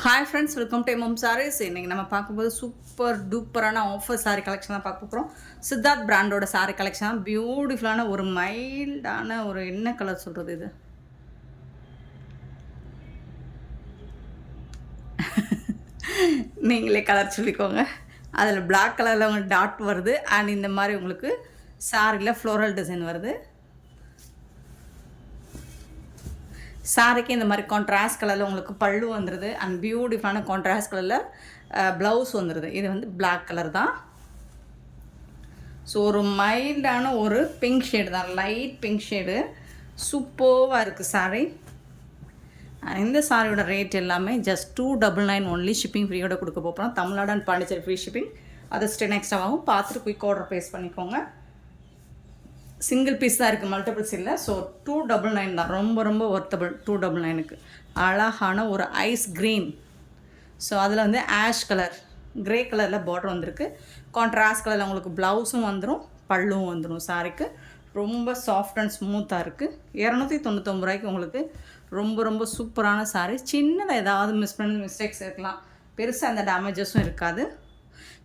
Hi friends, welcome to MM Sarees. இன்றைக்கி நம்ம பார்க்கும்போது சூப்பர் டூப்பரான ஆஃபர் சாரீ கலெக்ஷன் தான் பார்க்க போகிறோம். சித்தார்த் பிராண்டோட சாரீ கலெக்ஷன் தான். பியூட்டிஃபுல்லான ஒரு மைல்டான ஒரு என்ன கலர் சொல்கிறது இது நீங்களே கலர் சொல்லிக்கோங்க. அதில் பிளாக் கலரில் உங்களுக்கு டாட் வருது அண்ட் இந்த மாதிரி உங்களுக்கு சாரியில் ஃப்ளோரல் டிசைன் வருது. சாரிக்கு இந்த மாதிரி கான்ட்ராஸ்ட் கலரில் உங்களுக்கு பல்லு வந்துடுது அண்ட் பியூட்டிஃபுல்லான கான்ட்ராஸ்ட் கலரில் ப்ளவுஸ் வந்துடுது. இது வந்து பிளாக் கலர் தான். ஸோ ஒரு மைல்டான ஒரு பிங்க் ஷேடு தான், லைட் பிங்க் ஷேடு. சூப்பராக இருக்குது சாரீ. இந்த சாரியோட ரேட் எல்லாமே ஜஸ்ட் 299 ஒன்லி. ஷிப்பிங் ஃப்ரீயோட கொடுக்க போகிறோம். Tamil Nadu and Pondicherry free shipping. அது ஸ்டென் எக்ஸ்ட்ராவாகும். பார்த்துட்டு குயிக் ஆர்டர் ப்ளேஸ் பண்ணிக்கோங்க. சிங்கிள் பீஸ் தான் இருக்குது, மல்டிபிள்ஸ் இல்லை. ஸோ 299 தான், ரொம்ப ரொம்ப ஒர்த்தபிள். 299க்கு அழகான ஒரு ஐஸ் க்ரீன். ஸோ அதில் வந்து ஆஷ் கலர், க்ரே கலரில் பார்டர் வந்திருக்கு. கான்ட்ராஸ்ட் கலரில் உங்களுக்கு ப்ளவுஸும் வந்துடும், பல்லும் வந்துடும். சாரிக்கு ரொம்ப சாஃப்ட் அண்ட் ஸ்மூத்தாக இருக்குது. 299 ரூபாய்க்கு உங்களுக்கு ரொம்ப ரொம்ப சூப்பரான சாரீ. சின்னதாக ஏதாவது மிஸ்டேக்ஸ் இருக்கலாம், பெருசாக அந்த டேமேஜஸும் இருக்காது.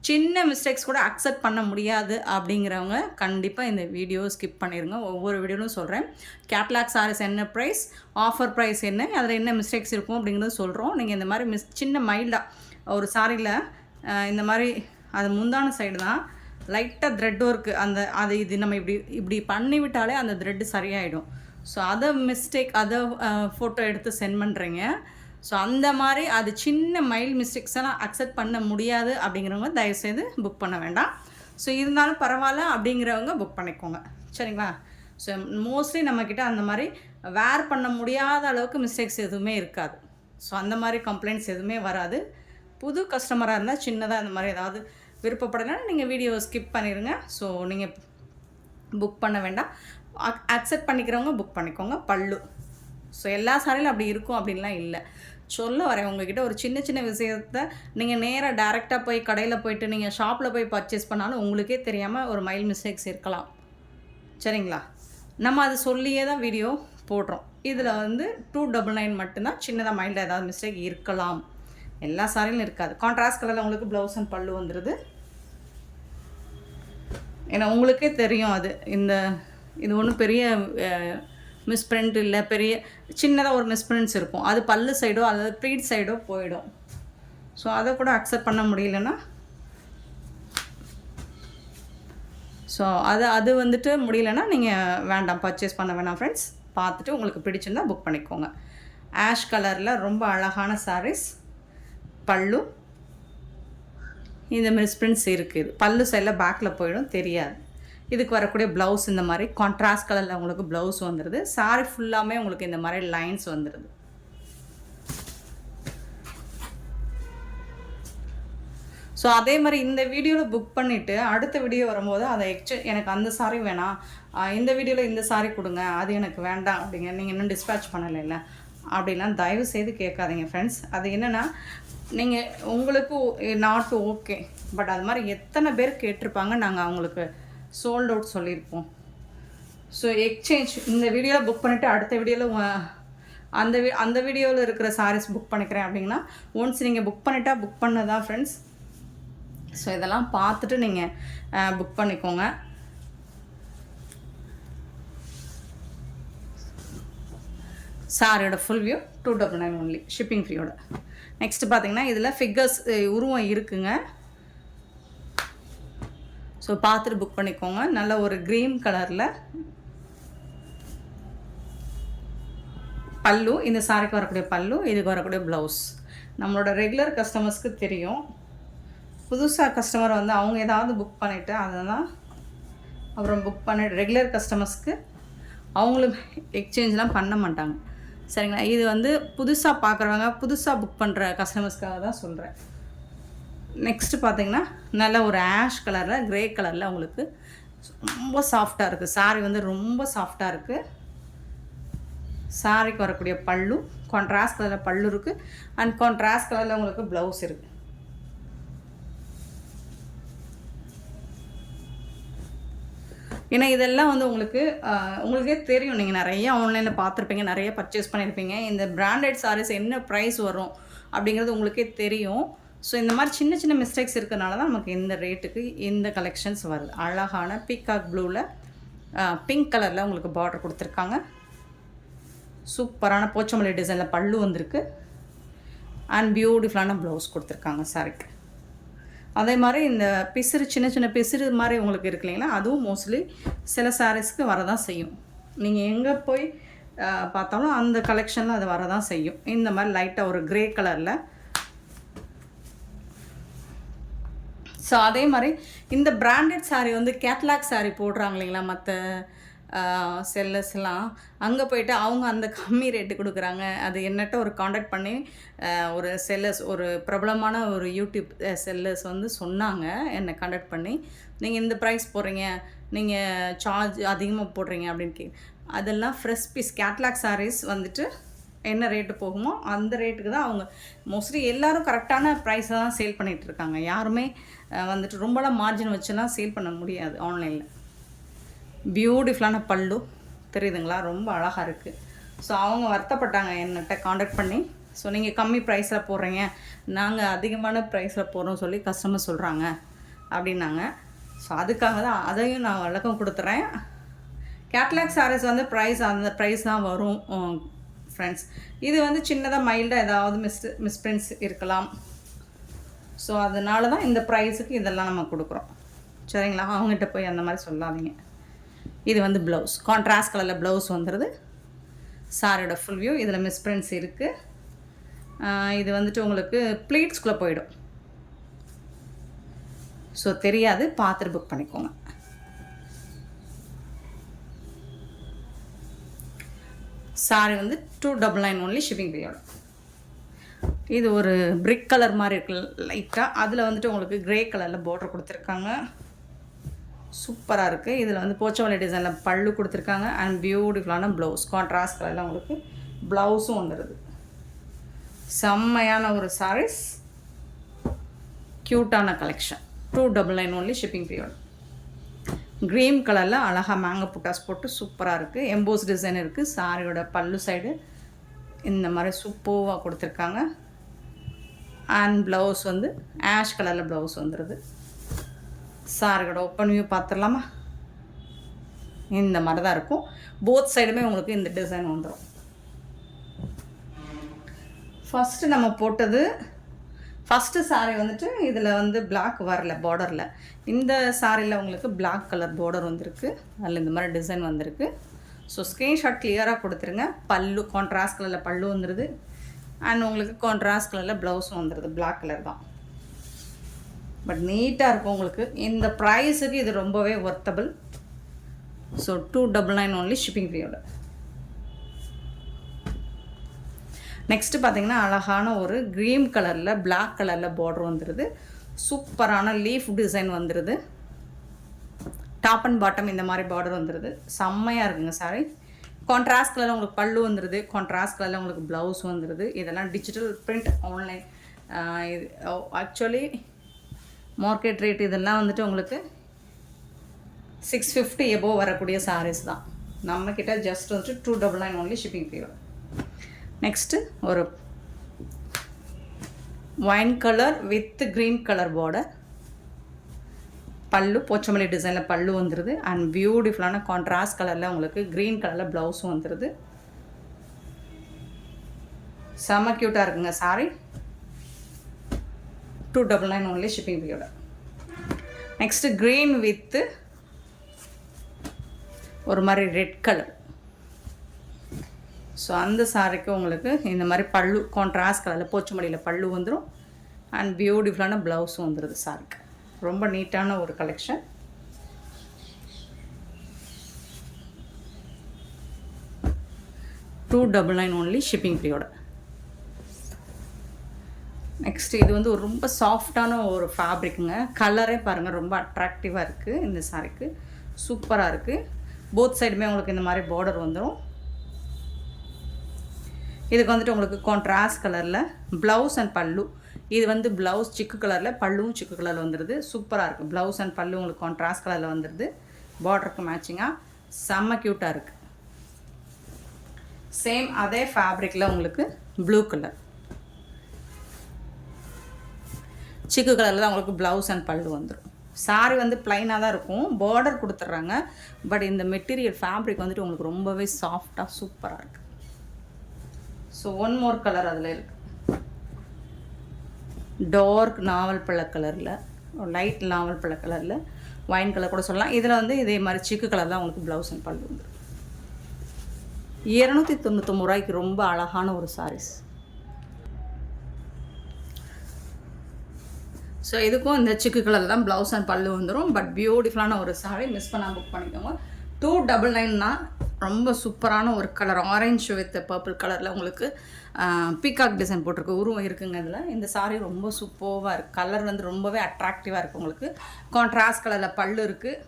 சின்ன மிஸ்டேக்ஸ் கூட அக்செப்ட் பண்ண முடியாது அப்படிங்கிறவங்க கண்டிப்பாக இந்த வீடியோ ஸ்கிப் பண்ணிடுங்க. ஒவ்வொரு வீடியோவும் சொல்கிறேன். கேட்லாக் சாரீஸ் என்ன ப்ரைஸ், ஆஃபர் ப்ரைஸ் என்ன, அதில் என்ன மிஸ்டேக்ஸ் இருக்கும் அப்படிங்கிறத சொல்கிறோம். நீங்கள் இந்த மாதிரி சின்ன மைல்டாக ஒரு சாரியில் இந்த மாதிரி அது முந்தான சைடு தான் லைட்டாக த்ரெட் ஒர்க்கு, அது இது நம்ம இப்படி பண்ணிவிட்டாலே அந்த த்ரெட்டு சரியாயிடும். ஸோ அதை ஃபோட்டோ எடுத்து சென்ட் பண்ணுறீங்க. ஸோ அந்த மாதிரி அது சின்ன மைல்டு மிஸ்டேக்ஸ் எல்லாம் அக்செப்ட் பண்ண முடியாது அப்படிங்கிறவங்க தயவுசெய்து புக் பண்ண வேண்டாம். ஸோ இருந்தாலும் பரவாயில்ல அப்படிங்கிறவங்க புக் பண்ணிக்கோங்க, சரிங்களா? ஸோ மோஸ்ட்லி நம்மக்கிட்ட அந்த மாதிரி வேர் பண்ண முடியாத அளவுக்கு மிஸ்டேக்ஸ் எதுவுமே இருக்காது. ஸோ அந்த மாதிரி கம்ப்ளைண்ட்ஸ் எதுவுமே வராது. புது கஸ்டமராக இருந்தால் சின்னதாக அந்த மாதிரி ஏதாவது விருப்பப்படலைன்னா நீங்கள் வீடியோவை ஸ்கிப் பண்ணிடுங்க. ஸோ நீங்கள் புக் பண்ண வேண்டாம். அக்செப்ட் பண்ணிக்கிறவங்க புக் பண்ணிக்கோங்க. பல்லு ஸோ எல்லா சாரியிலும் அப்படி இருக்கும் அப்படின்லாம் இல்லை. சொல்ல வரேன் உங்ககிட்ட ஒரு சின்ன சின்ன விஷயத்த நீங்கள் நேராக டேரெக்டாக போய் கடையில் போய்ட்டு நீங்கள் ஷாப்பில் போய் பர்ச்சேஸ் பண்ணாலும் உங்களுக்கே தெரியாமல் ஒரு மைல்டு மிஸ்டேக்ஸ் இருக்கலாம், சரிங்களா? நம்ம அது சொல்லியே தான் வீடியோ போடுறோம். இதில் வந்து 299 மட்டும்தான். சின்னதாக மைல்டாக ஏதாவது மிஸ்டேக் இருக்கலாம், எல்லா சாரியிலும் இருக்காது. கான்ட்ராஸ்ட் கலரில் உங்களுக்கு ப்ளவுஸ் அண்ட் பல்லு வந்துடுது. ஏன்னா உங்களுக்கே தெரியும் இது ஒன்றும் பெரிய மிஸ்பிரிண்ட் இல்லை, பெரிய சின்னதாக ஒரு மிஸ்பிரிண்ட்ஸ் இருக்கும். அது பல்லு சைடோ அல்லது ப்ளீட் சைடோ போயிடும். ஸோ அதை கூட அக்செப்ட் பண்ண முடியலன்னா அது வந்துட்டு முடியலன்னா நீங்கள் வேண்டாம், பர்ச்சேஸ் பண்ண வேணாம் ஃப்ரெண்ட்ஸ். பார்த்துட்டு உங்களுக்கு பிடிச்சிருந்தால் புக் பண்ணிக்கோங்க. ஆஷ் கலரில் ரொம்ப அழகான சாரீஸ். பல்லு இந்த மிஸ்பிரிண்ட்ஸ் இருக்குது. பல்லு சைடில் பேக்கில் போயிடும், தெரியாது. இதுக்கு வரக்கூடிய ப்ளவுஸ் இந்த மாதிரி கான்ட்ராஸ்ட் கலரில் உங்களுக்கு ப்ளவுஸ் வந்துடுது. சாரி ஃபுல்லாமே உங்களுக்கு இந்த மாதிரி லைன்ஸ் வந்துடுது. ஸோ அதே மாதிரி இந்த வீடியோவில் புக் பண்ணிவிட்டு அடுத்த வீடியோ வரும்போது அதை எனக்கு அந்த சாரி வேணாம், இந்த வீடியோவில் இந்த சாரி கொடுங்க, அது எனக்கு வேண்டாம் அப்படிங்க, நீங்கள் இன்னும் டிஸ்பேட்ச் பண்ணலைல்ல அப்படிலாம் தயவு செய்து கேட்காதீங்க ஃப்ரெண்ட்ஸ். அது என்னென்னா, நீங்கள் உங்களுக்கு நாட் ஓகே, பட் அது மாதிரி எத்தனை பேர் கேட்டிருப்பாங்க, நாங்கள் அவங்களுக்கு சோல்ட் அவுட் சொல்லியிருப்போம். ஸோ எக்ஸ்சேஞ்ச் இந்த வீடியோவில் புக் பண்ணிவிட்டு அடுத்த வீடியோவில் அந்த வீடியோவில் இருக்கிற சாரீஸ் புக் பண்ணிக்கிறேன் அப்படிங்கன்னா ஒன்ஸ் நீங்கள் புக் பண்ணிட்டா புக் பண்ணதா ஃப்ரெண்ட்ஸ். ஸோ இதெல்லாம் பார்த்துட்டு நீங்கள் புக் பண்ணிக்கோங்க. சாரியோட ஃபுல் வியூ 299 ஒன்லி, ஷிப்பிங் ஃப்ரீயோட. நெக்ஸ்ட்டு பார்த்தீங்கன்னா இதில் ஃபிகர்ஸ் உருவம் இருக்குங்க. ஸோ பார்த்துட்டு புக் பண்ணிக்கோங்க. நல்ல ஒரு க்ரீன் கலரில் பல்லு, இந்த சாரிக்கு வரக்கூடிய பல்லு, இதுக்கு வரக்கூடிய ப்ளவுஸ். நம்மளோட ரெகுலர் கஸ்டமர்ஸ்க்கு தெரியும். புதுசாக கஸ்டமர் வந்து அவங்க ஏதாவது புக் பண்ணிவிட்டு அதெல்லாம் அப்புறம் புக் பண்ணிட்டு ரெகுலர் கஸ்டமர்ஸ்க்கு அவங்களும் எக்ஸ்சேஞ்செலாம் பண்ண மாட்டாங்க, சரிங்களா? இது வந்து புதுசாக பார்க்குறவங்க, புதுசாக புக் பண்ணுற கஸ்டமர்ஸ்க்காக தான் சொல்கிறேன். நெக்ஸ்ட்டு பார்த்தீங்கன்னா நல்ல ஒரு ஆஷ் கலரில் க்ரே கலரில் உங்களுக்கு ரொம்ப சாஃப்டாக இருக்குது. சாரி வந்து ரொம்ப சாஃப்டாக இருக்குது. சாரிக்கு வரக்கூடிய பல்லு கான்ட்ராஸ்ட் கலரில் பல்லு இருக்குது அண்ட் கான்ட்ராஸ்ட் கலரில் உங்களுக்கு ப்ளவுஸ் இருக்குது. ஏன்னா இதெல்லாம் வந்து உங்களுக்கே தெரியும். நீங்கள் நிறைய ஆன்லைனில் பார்த்துருப்பீங்க, நிறைய பர்ச்சேஸ் பண்ணியிருப்பீங்க. இந்த பிராண்டட் சாரீஸ் என்ன ப்ரைஸ் வரும் அப்படிங்கிறது உங்களுக்கே தெரியும். ஸோ இந்த மாதிரி சின்ன சின்ன மிஸ்டேக்ஸ் இருக்கனால தான் நமக்கு இந்த ரேட்டுக்கு இந்த கலெக்ஷன்ஸ் வருது. அழகான பீகாக் ப்ளூவில் பிங்க் கலரில் உங்களுக்கு பார்டர் கொடுத்துருக்காங்க. சூப்பரான போச்சமல்லி டிசைனில் பல்லு வந்திருக்கு. அண்ட் பியூட்டிஃபுல்லான ப்ளவுஸ் கொடுத்துருக்காங்க சாரிக்கு. அதே மாதிரி இந்த பிசிறு சின்ன சின்ன பிசிறு மாதிரி உங்களுக்கு இருக்கு இல்லைங்களா, அதுவும் மோஸ்ட்லி சில சாரீஸ்க்கு வரதான் செய்யும். நீங்கள் எங்கே போய் பார்த்தாலும் அந்த கலெக்ஷனில் அது வரதான் செய்யும். இந்த மாதிரி லைட்டாக ஒரு க்ரே கலரில். ஸோ அதே மாதிரி இந்த பிராண்டட் சாரீ வந்து கேட்லாக் சாரீ போடுறாங்க இல்லைங்களா, மற்ற செல்லர்ஸ்லாம் அங்கே போய்ட்டு அவங்க அந்த கம்மி ரேட்டு கொடுக்குறாங்க. அது என்னட்ட ஒரு காண்டாக்ட் பண்ணி ஒரு செல்லர்ஸ், ஒரு பிரபலமான ஒரு யூடியூப் செல்லர்ஸ் வந்து சொன்னாங்க, என்னை காண்டாக்ட் பண்ணி, நீங்கள் இந்த ப்ரைஸ் போடுறீங்க, நீங்கள் சார்ஜ் அதிகமாக போடுறீங்க அப்படின்னு அதெல்லாம் ஃப்ரெஷ் பீஸ் கேட்லாக் சாரீஸ் வந்துட்டு என்ன ரேட்டு போகுமோ அந்த ரேட்டுக்கு தான் அவங்க மோஸ்ட்லி எல்லோரும் கரெக்டான ப்ரைஸை தான் சேல் பண்ணிகிட்ருக்காங்க. யாருமே வந்துட்டு ரொம்பலாம் மார்ஜின் வச்சுலாம் சேல் பண்ண முடியாது ஆன்லைனில். பியூட்டிஃபுல்லான பல்லு தெரியுதுங்களா, ரொம்ப அழகாக இருக்குது. ஸோ அவங்க வருத்தப்பட்டாங்க என்னட்ட காண்டாக்ட் பண்ணி. ஸோ நீங்கள் கம்மி ப்ரைஸில் போடுறீங்க, நாங்கள் அதிகமான ப்ரைஸில் போடுறோம் சொல்லி கஸ்டமர் சொல்கிறாங்க அப்படின்னாங்க. ஸோ அதுக்காக தான் அதையும் நான் விளக்கம் கொடுத்துறேன். கேட்லாக் சாரீஸ் வந்து ப்ரைஸ் அந்த ப்ரைஸ் தான் வரும் ஃப்ரெண்ட்ஸ். இது வந்து சின்னதாக மைல்டாக ஏதாவது மிஸ்பிரிண்ட்ஸ் இருக்கலாம். ஸோ அதனால தான் இந்த ப்ரைஸுக்கு இதெல்லாம் நம்ம கொடுக்குறோம். சரிங்களா, அவங்ககிட்ட போய் அந்த மாதிரி சொல்லாதீங்க. இது வந்து ப்ளவுஸ் கான்ட்ராஸ்ட் கலரில் ப்ளவுஸ் வந்துடுது. சாரியோட ஃபுல் வியூ. இதில் மிஸ்பிரிண்ட்ஸ் இருக்குது. இது வந்துட்டு உங்களுக்கு ப்ளீட்ஸ்குள்ளே போயிடும். ஸோ தெரியாது, பார்த்துட்டு புக் பண்ணிக்கோங்க. சாரி வந்து 299 ஒன்லி ஷிப்பிங் பீரியட். இது ஒரு பிரிக் கலர் மாதிரி இருக்கு லைட்டாக. அதில் வந்துட்டு உங்களுக்கு க்ரே கலரில் பார்டர் கொடுத்துருக்காங்க. சூப்பராக இருக்குது. இதில் வந்து போச்சமல்லி டிசைனில் பல்லு கொடுத்துருக்காங்க. அண்ட் பியூட்டிஃபுல்லான ப்ளவுஸ் கான்ட்ராஸ்ட் கலரில் உங்களுக்கு ப்ளவுஸும் வந்துடுது. செம்மையான ஒரு சாரீஸ், க்யூட்டான collection. 299 only shipping period. Green கலரில் அழகாக மேங்கோ புட்டாஸ் போட்டு சூப்பராக இருக்குது. எம்போஸ் டிசைன் இருக்குது. சாரியோட பல்லு சைடு இந்த மாதிரி சூப்பராக கொடுத்துருக்காங்க. அண்ட் ப்ளவுஸ் வந்து ஆஷ் கலரில் ப்ளவுஸ் வந்துடுது. சாரியோட ஓப்பன் வியூ பார்த்துடலாமா? இந்த மாதிரி தான் இருக்கும். போத் சைடுமே உங்களுக்கு இந்த டிசைன் வந்துடும். ஃபஸ்ட்டு நம்ம போட்டது ஃபஸ்ட்டு சாரீ வந்துட்டு இதில் வந்து பிளாக் வரல பார்டரில். இந்த சாரியில் உங்களுக்கு பிளாக் கலர் பார்டர் வந்திருக்கு. அதில் இந்த மாதிரி டிசைன் வந்திருக்கு. ஸோ ஸ்க்ரீன்ஷாட் கிளியராக கொடுத்துருங்க. பல்லு கான்ட்ராஸ்ட் கலரில் பல்லு வந்துடுது. அண்ட் உங்களுக்கு கான்ட்ராஸ்ட் கலரில் ப்ளவுஸும் வந்துடுது. பிளாக் கலர் தான், பட் நீட்டாக இருக்கும் உங்களுக்கு. இந்த ப்ரைஸுக்கு இது ரொம்பவே worthable. So 299 only shipping period. Next பார்த்தீங்கன்னா அழகான ஒரு க்ரீன் கலரில் பிளாக் கலரில் பார்டர் வந்துடுது. சூப்பரான லீஃப் டிசைன் வந்துடுது. டாப் அண்ட் பாட்டம் இந்த மாதிரி பார்டர் வந்துடுது. செம்மையாக இருக்குங்க சாரி. கான்ட்ராஸ்ட் கலரில் உங்களுக்கு பல்லு வந்துடுது. கான்ட்ராஸ்ட் கலரில் உங்களுக்கு ப்ளவுஸ் வந்துடுது. இதெல்லாம் டிஜிட்டல் பிரிண்ட் ஆன்லைன். இது ஆக்சுவலி மார்க்கெட் ரேட் இதெல்லாம் வந்துட்டு உங்களுக்கு 650 எபோவ் வரக்கூடிய சாரீஸ் தான். நம்மக்கிட்ட ஜஸ்ட் வந்துட்டு 299 ஒன்லி ஷிப்பிங் பீரியட். நெக்ஸ்ட்டு ஒரு wine colour with green colour border. பல்லு போச்சமல்லி டிசைனில் பல்லு வந்துடுது. அண்ட் பியூட்டிஃபுல்லான கான்ட்ராஸ்ட் கலரில் உங்களுக்கு க்ரீன் கலரில் ப்ளவுஸும் வந்துடுது. செம்ம க்யூட்டாக இருக்குங்க sorry. 299 only shipping period. Next green with ஒரு மாதிரி ரெட் கலர். ஸோ அந்த சாரிக்கு உங்களுக்கு இந்த மாதிரி பல்லு கான்ட்ராஸ்ட் கலரில் போச்சமல்லியில் பல்லு வந்துடும். அண்ட் பியூட்டிஃபுல்லான ப்ளவுஸும் வந்துடுது சாரிக்கு. ரொம்ப நீட்டான ஒரு collection. $299 only shipping period. Next இது வந்து ஒரு ரொம்ப சாஃப்டான ஒரு ஃபேப்ரிக்குங்க. கலரே பாருங்கள் ரொம்ப அட்ராக்டிவாக இருக்குது. இந்த சாரிக்கு சூப்பராக இருக்குது. போத் சைடுமே உங்களுக்கு இந்த மாதிரி பார்டர் வந்துடும். இதுக்கு வந்துட்டு உங்களுக்கு கான்ட்ராஸ்ட் கலரில் ப்ளவுஸ் அண்ட் பல்லு. இது வந்து ப்ளவுஸ் சிக்கு கலரில், பல்லுவும் சிக்கு கலரில் வந்துடுது. சூப்பராக இருக்குது. ப்ளவுஸ் அண்ட் பல்லு உங்களுக்கு கான்ட்ராஸ்ட் கலரில் வந்துடுது. பார்டருக்கு மேட்சிங்காக செம்ம க்யூட்டாக இருக்குது. சேம் அதே ஃபேப்ரிக்கில் உங்களுக்கு ப்ளூ கலர். சிக்கு கலரில் தான் உங்களுக்கு ப்ளவுஸ் அண்ட் பல்லு வந்துடும். சாரி வந்து ப்ளைனாக தான் இருக்கும், பார்டர் கொடுத்துட்றாங்க. பட் இந்த மெட்டீரியல் ஃபேப்ரிக் வந்துட்டு உங்களுக்கு ரொம்பவே சாஃப்டாக சூப்பராக இருக்குது. ஸோ ஒன் மோர் கலர் அதில் இருக்குது. டார்க் நாவல் பழ கலரில், லைட் நாவல் பழ கலரில், ஒயின் கலர் கூட சொல்லலாம். இதில் வந்து இதே மாதிரி சிக்கு கலர் தான் உங்களுக்கு ப்ளவுஸ் அண்ட் பல்லு வந்துடும். 299 ரூபாய்க்கு ரொம்ப அழகான ஒரு சாரீஸ். ஸோ இதுக்கும் இந்த சிக்கு கலர் தான் ப்ளவுஸ் அண்ட் பல்லு வந்துடும். பட் பியூட்டிஃபுல்லான ஒரு சாரீ, மிஸ் பண்ணாமல் புக் பண்ணிக்கோங்க. 299 தான். ரொம்ப சூப்பரான ஒரு கலர், ஆரஞ்சு வித் பர்பிள் கலரில் உங்களுக்கு பீகாக் டிசைன் போட்டிருக்கு, உருவம் இருக்குங்க இதில். இந்த சாரீ ரொம்ப சூப்பராக இருக்குது. கலர் வந்து ரொம்பவே அட்ராக்டிவாக இருக்குது உங்களுக்கு. கான்ட்ராஸ்ட் கலரில் பல்லு இருக்குது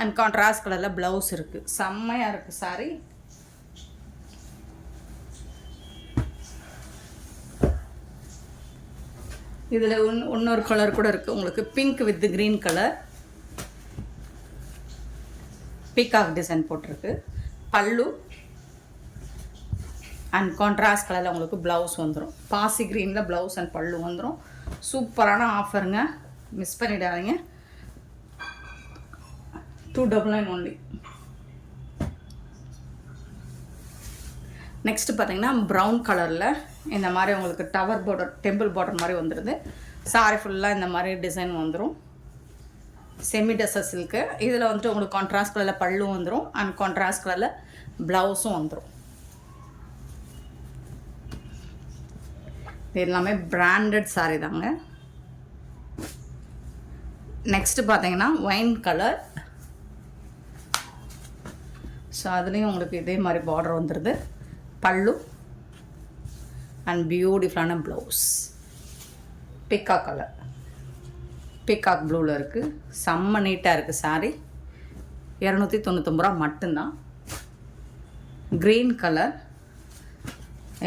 அண்ட் கான்ட்ராஸ்ட் கலரில் ப்ளவுஸ் இருக்குது. செம்மையாக இருக்குது சாரீ. இதில் இன்னொரு கலர் கூட இருக்குது உங்களுக்கு, pink with green colour, peacock design போட்டிருக்கு. பல்லு அண்ட் கான்ட்ராஸ்ட் கலரில் உங்களுக்கு ப்ளவுஸ் வந்துடும். பாசி க்ரீனில் ப்ளவுஸ் அண்ட் பல்லு வந்துடும். சூப்பரான ஆஃபருங்க, மிஸ் பண்ணிடாதீங்க. 299 ஒன்லி. நெக்ஸ்ட்டு பார்த்தீங்கன்னா ப்ரௌன் கலரில் இந்த மாதிரி உங்களுக்கு டவர் பார்டர், டெம்பிள் பார்டர் மாதிரி வந்துடுது. சாரி ஃபுல்லாக இந்த மாதிரி டிசைன் வந்துடும். Semi tussar silk. இதில் வந்துட்டு உங்களுக்கு கான்ட்ராஸ்ட் கலரில் பல்லும் வந்துடும் அண்ட் கான்ட்ராஸ்ட் கலரில் ப்ளவுஸும் வந்துடும். இது எல்லாமே பிராண்டட் சாரீ தாங்க. நெக்ஸ்ட்டு பார்த்தீங்கன்னா ஒயின் கலர். ஸோ அதுலேயும் உங்களுக்கு இதே மாதிரி பார்டர் வந்துடுது. பல்லு அண்ட் பியூட்டிஃபுல்லான ப்ளவுஸ். பீகாக் கலர், பீகாக் ப்ளூவில் இருக்குது. செம்ம நீட்டாக இருக்குது சாரீ. 299 ரூபா மட்டும்தான். Green colour.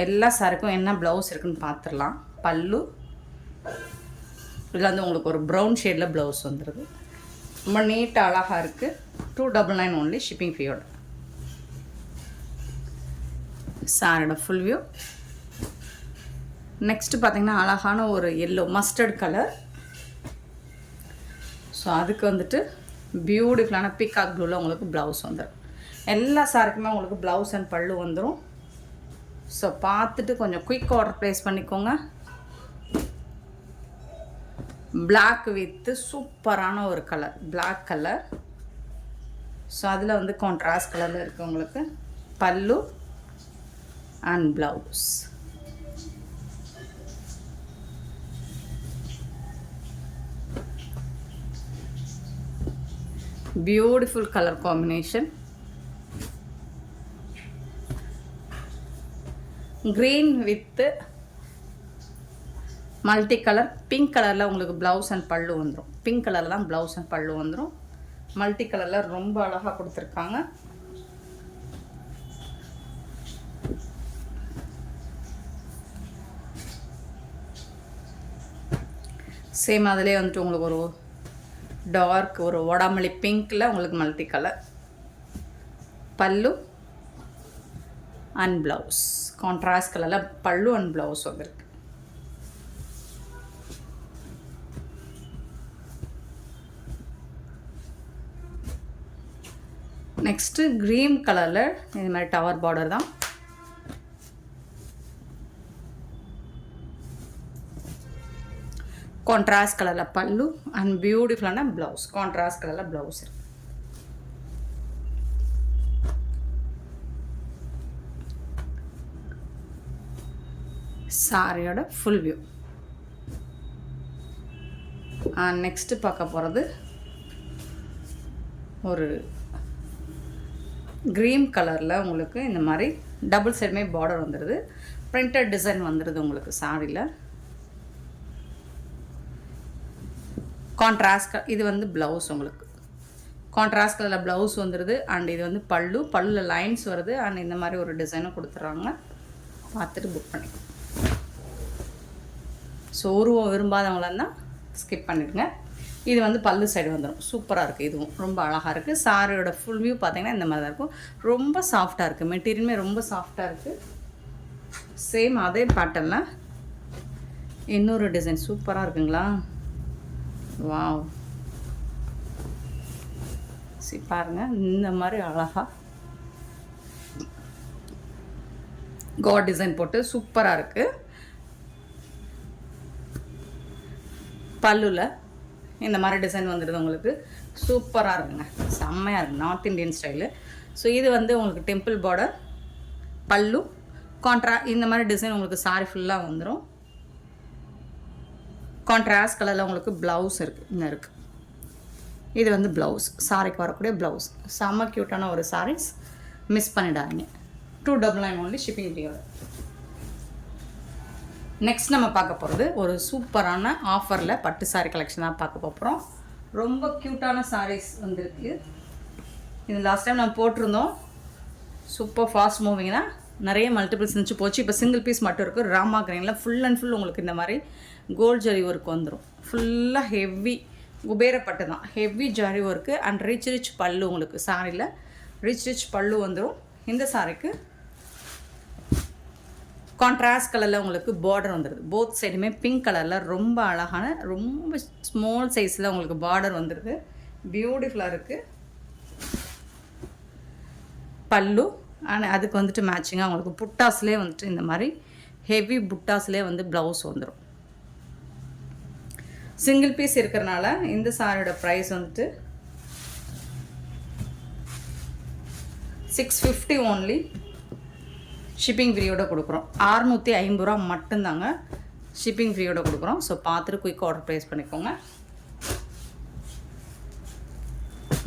எல்லா சாரிக்கும் என்ன ப்ளவுஸ் இருக்குதுன்னு பார்த்துடலாம். பல்லு இதில் வந்து உங்களுக்கு ஒரு ப்ரௌன் ஷேடில் ப்ளவுஸ் வந்துடுது. ரொம்ப நீட்டாக அழகாக இருக்குது. 299 ஒன்லி, ஷிப்பிங் ஃபீயோட. சாரியோட ஃபுல் வியூ. நெக்ஸ்ட்டு பார்த்தீங்கன்னா அழகான ஒரு எல்லோ மஸ்டர்ட் கலர். ஸோ அதுக்கு வந்துட்டு பியூட்டிஃபுல்லான பீகாக் ப்ளூவில் உங்களுக்கு ப்ளவுஸ் வந்துடும். எல்லா சாரிக்குமே உங்களுக்கு ப்ளவுஸ் அண்ட் பல்லு வந்துடும். ஸோ பார்த்துட்டு கொஞ்சம் குயிக் ஆர்டர் ப்ளேஸ் பண்ணிக்கோங்க. பிளாக் வித்து சூப்பரான ஒரு கலர், பிளாக் கலர். ஸோ அதில் வந்து கான்ட்ராஸ்ட் கலரில் இருக்குது உங்களுக்கு பல்லு and blouse. Beautiful colour combination. Green with multi colour. Pink கலரில் உங்களுக்கு ப்ளவுஸ் அண்ட் பல்லு வந்துடும். பிங்க் கலரில் தான் ப்ளவுஸ் அண்ட் பல்லு வந்துடும். மல்டி கலரில் ரொம்ப அழகாக கொடுத்துருக்காங்க. சேம் அதிலே வந்துட்டு உங்களுக்கு ஒரு டார்க் ஒரு வடாமல்லி பிங்க்கில் உங்களுக்கு மல்டி கலர். பல்லு அண்ட் ப்ளவுஸ் கான்ட்ராஸ்ட் கலரில் பல்லு அண்ட் ப்ளவுஸ் வந்துருக்கு. நெக்ஸ்ட்டு க்ரீன் கலரில் இது மாதிரி டவர் பார்டர் தான். கான்ட்ராஸ்ட் கலரில் பல்லு அண்ட் பியூட்டிஃபுல்லான ப்ளவுஸ். கான்ட்ராஸ்ட் கலரில் ப்ளவுஸ் இருக்கு. சாரியோட ஃபுல் வியூ. நெக்ஸ்ட்டு பார்க்க போகிறது ஒரு க்ரீன் கலரில் உங்களுக்கு இந்த மாதிரி டபுள் சைடுமே பார்டர் வந்துடுது. பிரிண்டட் டிசைன் வந்துடுது உங்களுக்கு சாரியில். கான்ட்ராஸ்ட் இது வந்து ப்ளவுஸ் உங்களுக்கு கான்ட்ராஸ்ட் கலரில் ப்ளவுஸ் வந்துடுது. அண்ட் இது வந்து பல்லு, பல்லில் லைன்ஸ் வருது. அண்ட் இந்த மாதிரி ஒரு டிசைனும் கொடுத்துட்றாங்க. பார்த்துட்டு புக் பண்ணிக்கோங்க. ஸோ உருவம் விரும்பாதவங்களாம் தான் ஸ்கிப் பண்ணிவிடுங்க. இது வந்து பல்லு சைடு வந்துடும். சூப்பராக இருக்குது. இதுவும் ரொம்ப அழகாக இருக்குது. சாரியோட ஃபுல் வியூ பார்த்திங்கன்னா இந்த மாதிரி தான் இருக்கும். ரொம்ப சாஃப்டாக இருக்குது. மெட்டீரியலுமே ரொம்ப சாஃப்டாக இருக்குது. சேம் அதே பேட்டர்னில் இன்னொரு டிசைன் சூப்பராக இருக்குங்களா? வாவ்! பாருங்கள், இந்த மாதிரி அழகாக காட் டிசைன் போட்டு சூப்பராக இருக்குது. பல்லுல இந்த மாதிரி டிசைன் வந்துடுது உங்களுக்கு. சூப்பராக இருக்குங்க, செம்மையாக இருக்குது, நார்த் இந்தியன் ஸ்டைலு. ஸோ இது வந்து உங்களுக்கு டெம்பிள் பார்டர், பல்லு இந்த மாதிரி டிசைன் உங்களுக்கு சாரி ஃபுல்லாக வந்துடும். கான்ட்ராஸ்ட் கலரில் உங்களுக்கு ப்ளவுஸ் இருக்குது, இன்னும் இருக்குது. இது வந்து ப்ளவுஸ், சாரிக்கு வரக்கூடிய ப்ளவுஸ். செம்ம க்யூட்டான ஒரு சாரீஸ், மிஸ் பண்ணிடாதீங்க. 299 ஒன்லி ஷிப்பிங் ஃப்ரீயோட. நெக்ஸ்ட் நம்ம பார்க்க போகிறது ஒரு சூப்பரான ஆஃபரில் பட்டு சாரீ கலெக்ஷன் தான் பார்க்க போகிறோம். ரொம்ப க்யூட்டான சாரீஸ் வந்துருக்கு. இது லாஸ்ட் டைம் நம்ம போட்டிருந்தோம். சூப்பர் ஃபாஸ்ட் மூவிங்னா நிறைய மல்டிபிள்ஸ் இருந்துச்சு, போச்சு. இப்போ சிங்கிள் பீஸ் மட்டும் இருக்குது. ராமா கிரீனில் ஃபுல் அண்ட் ஃபுல் உங்களுக்கு இந்த மாதிரி கோல்ட் ஜரி ஒர்க் வந்துடும். ஃபுல்லாக ஹெவி குபேரப்பட்டு தான், heavy zari work and rich பல்லு உங்களுக்கு சாரியில் ரிச் பல்லு வந்துடும். இந்த சாரிக்கு கான்ட்ராஸ்ட் கலரில் உங்களுக்கு பார்டர் வந்துடுது. போத் சைடுமே பிங்க் கலரில் ரொம்ப அழகான, ரொம்ப ஸ்மால் சைஸில் உங்களுக்கு பார்டர் வந்துடுது. பியூட்டிஃபுல்லாக இருக்குது பல்லு. ஆனால் அதுக்கு வந்துட்டு மேட்சிங்காக உங்களுக்கு புட்டாஸ்லேயே வந்துட்டு இந்த மாதிரி ஹெவி புட்டாஸ்லேயே வந்து ப்ளவுஸ் வந்துடும். சிங்கிள் பீஸ் இருக்கிறனால இந்த சாரியோட ப்ரைஸ் வந்துட்டு 650 ஓன்லி ஷிப்பிங் ஃப்ரீயோட கொடுக்குறோம். 650 ரூபா மட்டும்தாங்க ஷிப்பிங் ஃப்ரீயோட கொடுக்குறோம். ஸோ பார்த்துட்டு குயிக் ஆர்டர் ப்ளேஸ் பண்ணிக்கோங்க.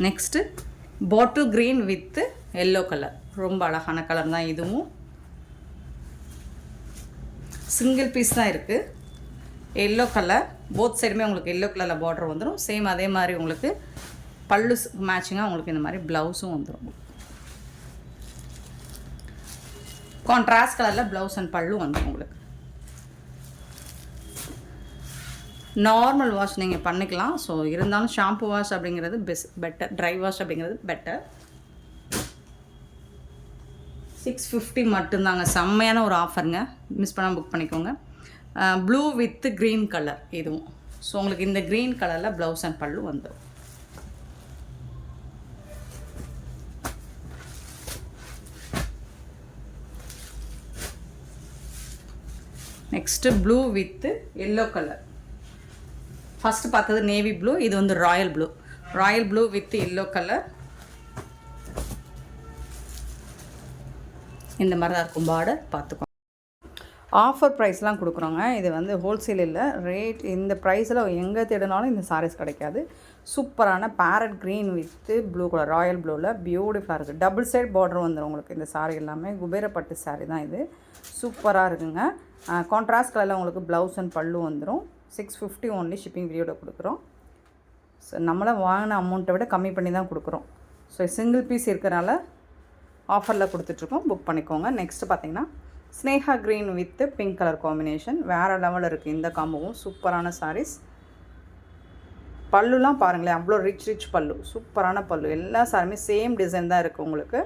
Next bottle green with yellow colour, ரொம்ப அழகான கலர் தான் இதுவும். சிங்கிள் பீஸ் தான் இருக்குது. எல்லோ கலர், போத் சைடுமே உங்களுக்கு எல்லோ கலரில் பார்டர் வந்துடும். சேம் அதே மாதிரி உங்களுக்கு பல்லு மேட்சிங்காக உங்களுக்கு இந்த மாதிரி ப்ளவுஸும் வந்துடும். கான்ட்ராஸ்ட் கலரில் ப்ளவுஸ் அண்ட் பல்லு வந்துடும் உங்களுக்கு. நார்மல் வாஷ் நீங்கள் பண்ணிக்கலாம். ஸோ இருந்தாலும் ஷாம்பு வாஷ் அப்படிங்கிறது பெட்டர், ட்ரை வாஷ் அப்படிங்கிறது பெட்டர். 650 மட்டும்தாங்க, செம்மையான ஒரு ஆஃபருங்க, மிஸ் பண்ணாமல் புக் பண்ணிக்கோங்க. ப்ளூ வித் க்ரீன் கலர் இதுவும். ஸோ உங்களுக்கு இந்த க்ரீன் கலரில் ப்ளவுஸ் அண்ட் பல்லு வந்துடும். Next blue with yellow colour. First பார்த்தது நேவி ப்ளூ, இது வந்து Royal blue. Royal blue with yellow colour. இந்த மாதிரி தான் இருக்கும் பார்டர், பார்த்துக்கோங்க. ஆஃபர் ப்ரைஸ்லாம் கொடுக்குறோங்க. இது வந்து ஹோல்சேல் இல்லை, ரேட் இந்த ப்ரைஸில் எங்கே தேடினாலும் இந்த சாரீஸ் கிடைக்காது. சூப்பரான farad green with blue colour, Royal ப்ளூவில் பியூட்டிஃபுல்லாக இருக்குது. டபுள் சைட் பார்டர் வந்துடும் உங்களுக்கு. இந்த சாரீ எல்லாமே குபேரப்பட்டு சாரீ தான் இது. சூப்பராக இருக்குங்க. கான்ட்ராஸ்ட் கலரில் உங்களுக்கு ப்ளவுஸ் அண்ட் பல்லு வந்துடும். 650 ஓன்லி ஷிப்பிங் ஃப்ரீயோட கொடுக்குறோம். ஸோ நம்மளை வாங்கின அமௌண்ட்டை விட கம்மி பண்ணி தான் கொடுக்குறோம். ஸோ சிங்கிள் பீஸ் இருக்கிறனால ஆஃபரில் கொடுத்துட்ருக்கோம், புக் பண்ணிக்கோங்க. நெக்ஸ்ட்டு பார்த்தீங்கன்னா Sneha green with pink colour combination, வேறு லெவலில் இருக்குது இந்த காம்போவும். சூப்பரான சாரீஸ். பல்லுலாம் பாருங்களேன், அவ்வளோ ரிச் பல்லு, சூப்பரான பல்லு. எல்லா சாரியுமே சேம் டிசைன் தான் இருக்குது உங்களுக்கு.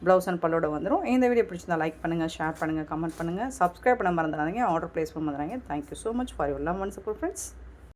ப்ளவுஸ் அண்ட் பல்லோட வந்துடும். இந்த வீடியோ பிடிச்சிருந்தா லைக் பண்ணுங்கள், ஷேர் பண்ணுங்கள், கமெண்ட் பண்ணுங்கள், சப்ஸ்கிரைப் பண்ண மறந்துடாதீங்க, ஆர்டர் ப்ளேஸ் பண்ண மறந்துடாதீங்க. Thank you so much for your love and support friends.